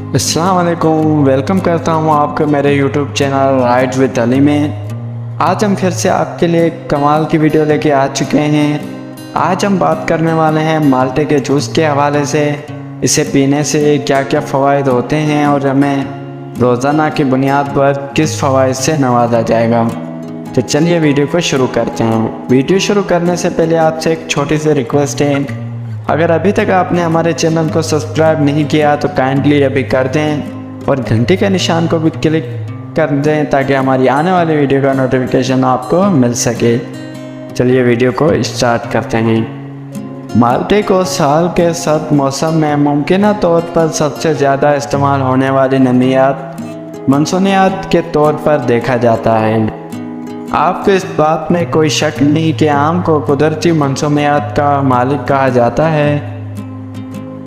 अस्सलाम वालेकुम, वेलकम करता हूँ आपको मेरे YouTube channel right with Ali में। आज हम फिर से आपके लिए एक कमाल की वीडियो लेके आ चुके हैं। आज हम बात करने वाले हैं माल्टे के जूस के हवाले से। इसे पीने से क्या क्या फ़वाइद होते हैं और हमें रोज़ाना की बुनियाद पर किस फ़वाइद से नवाजा जाएगा। तो चलिए वीडियो को शुरू करते हैं। वीडियो शुरू करने से पहले आपसे एक छोटी सी रिक्वेस्ट है, अगर अभी तक आपने हमारे चैनल को सब्सक्राइब नहीं किया तो काइंडली अभी कर दें और घंटी के निशान को भी क्लिक कर दें ताकि हमारी आने वाली वीडियो का नोटिफिकेशन आपको मिल सके। चलिए वीडियो को स्टार्ट करते हैं। माल्टे को साल के सर्द मौसम में मुमकिन तौर पर सबसे ज़्यादा इस्तेमाल होने वाली नमियात मनसूनियात के तौर पर देखा जाता है। आपको इस बात में कोई शक नहीं कि आम को कुदरती मनसूनियात का मालिक कहा जाता है।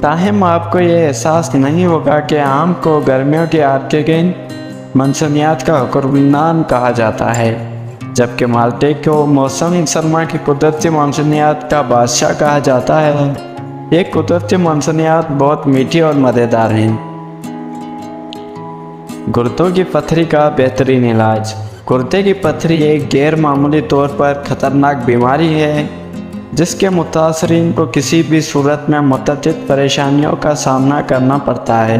ताहम आपको ये एहसास नहीं होगा कि आम को गर्मियों के आर्किन मनसूनियात का हुक्मरान कहा जाता है, जबकि माल्टे को मौसम सरमा की कुदरती मनसूनियात का बादशाह कहा जाता है। ये कुदरती मनसूनियात बहुत मीठी और मज़ेदार हैं। गुर्दों की पथरी का बेहतरीन इलाज। गुर्दे की पथरी एक गैर मामूली तौर पर ख़तरनाक बीमारी है जिसके मुतासरीन को किसी भी सूरत में मुतअद्दिद परेशानियों का सामना करना पड़ता है।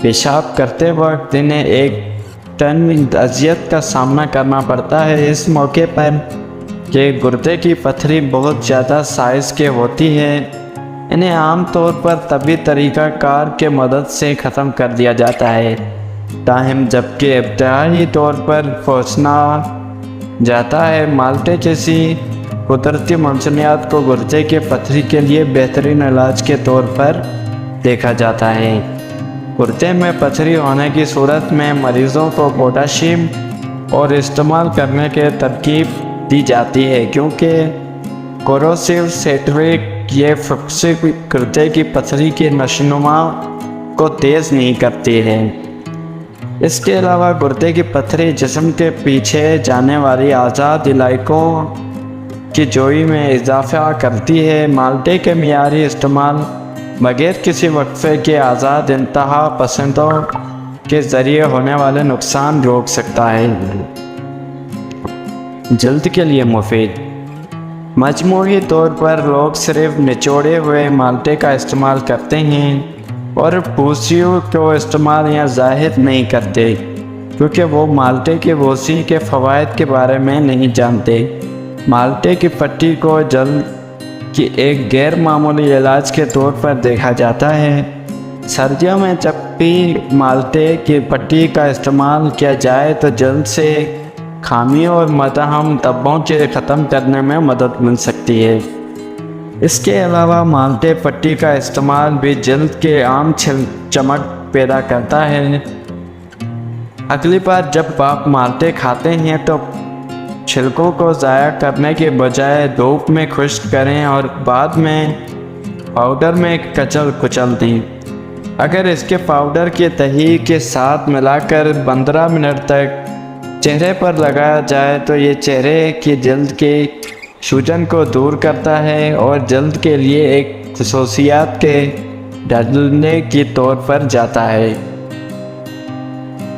पेशाब करते वक्त इन्हें एक टन अजियत का सामना करना पड़ता है। इस मौके पर कि गुर्दे की पथरी बहुत ज़्यादा साइज़ के होती है, इन्हें आम तौर पर तबी तरीक़ाकार के मदद से ख़त्म कर दिया जाता है। ताहम जबकि इब्तदाई तौर पर पहुँचना जाता है, माल्टे जैसी कुदरती मनसूनियात को गुर्दे के पथरी के लिए बेहतरीन इलाज के तौर पर देखा जाता है। गुर्दे में पथरी होने की सूरत में मरीज़ों को पोटाशियम और इस्तेमाल करने के तरकीब दी जाती है, क्योंकि कोरोसिव सेटरिक ये फक्सिक गुर्दे की पथरी की नशोनुमा को तेज़ नहीं करती है। इसके अलावा गुर्दे की पथरी जिस्म के पीछे जाने वाली आज़ाद इलाकों की जोई में इजाफा करती है। माल्टे के मियारी इस्तेमाल बगैर किसी वक्फे के आज़ाद इंतहा पसंदों के ज़रिए होने वाले नुकसान रोक सकता है। जल्द के लिए मुफीद। मजमूई तौर पर लोग सिर्फ निचोड़े हुए माल्टे का इस्तेमाल करते हैं और भूसियों को इस्तेमाल या ज़ाहिर नहीं करते, क्योंकि वो माल्टे के भूसी के फ़वाइद के बारे में नहीं जानते। माल्टे की पट्टी को जल्द की एक गैर मामूली इलाज के तौर पर देखा जाता है। सर्दियों में जब भी माल्टे की पट्टी का इस्तेमाल किया जाए तो जल्द से खामियों और मदहम धब्बों के ख़त्म करने में मदद मिल सकती है। इसके अलावा माल्टे पट्टी का इस्तेमाल भी जल्द के आम चमक पैदा करता है। अगली बार जब आप माल्टे खाते हैं तो छिलकों को ज़ाया करने के बजाय धूप में खुश्क करें और बाद में पाउडर में कुचल दें। अगर इसके पाउडर के दही के साथ मिलाकर 15 मिनट तक चेहरे पर लगाया जाए तो ये चेहरे की जल्द के सूजन को दूर करता है और जल्द के लिए एक खसूसियात के ढलने की तौर पर जाता है।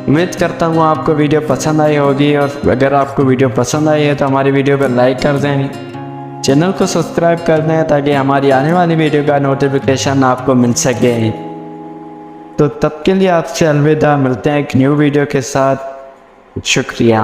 उम्मीद करता हूँ आपको वीडियो पसंद आई होगी, और अगर आपको वीडियो पसंद आई है तो हमारी वीडियो को लाइक कर दें, चैनल को सब्सक्राइब कर दें ताकि हमारी आने वाली वीडियो का नोटिफिकेशन आपको मिल सके। तो तब के लिए आपसे अलविदा, मिलते हैं एक न्यू वीडियो के साथ। शुक्रिया।